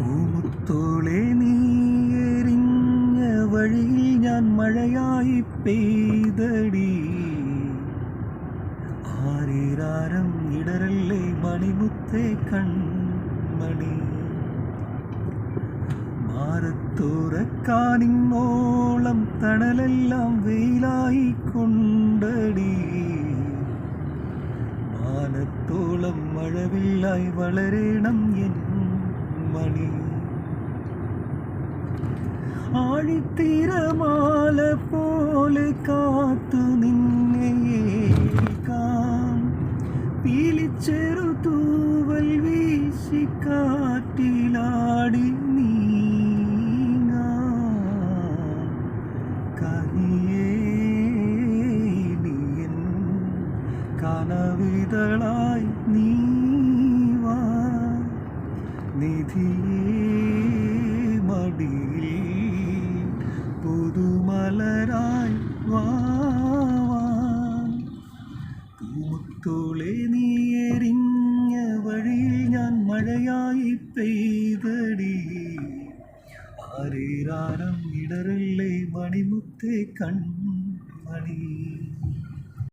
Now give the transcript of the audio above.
പൂമുത്തോളെ നീ എറിഞ്ഞ വഴിയിൽ ഞാൻ മഴയായി പെയ്തടി. ആരീരാരം ഇടരല്ലേ മണിമുത്തേ കൺമണി. മാറത്തോറക്കാനിങ്ങോളം തണലെല്ലാം വെയിലായി കൊണ്ടടി. മാനത്തോളം മഴവില്ലായി വളരണം എൻ മണി. ആഴിത്തിരമാല പോലെ കാത്തു നിന്നെയേക്കാം. പീലിച്ചെറു തൂവൽ വീശി കാറ്റിലാടി നീങ്ങാം. കനിയേ നീയൻ കനവിതളായി നീവാ. നിധിയേ മടിയിൽ പുതുമലരായി വാവാൻ. പൂമുത്തോളെ നീ എറിഞ്ഞ വഴിയിൽ ഞാൻ മഴയായി പെയ്തടി. ആരീരാരം ഇടരല്ലേ മണിമുത്തേ കൺമണി.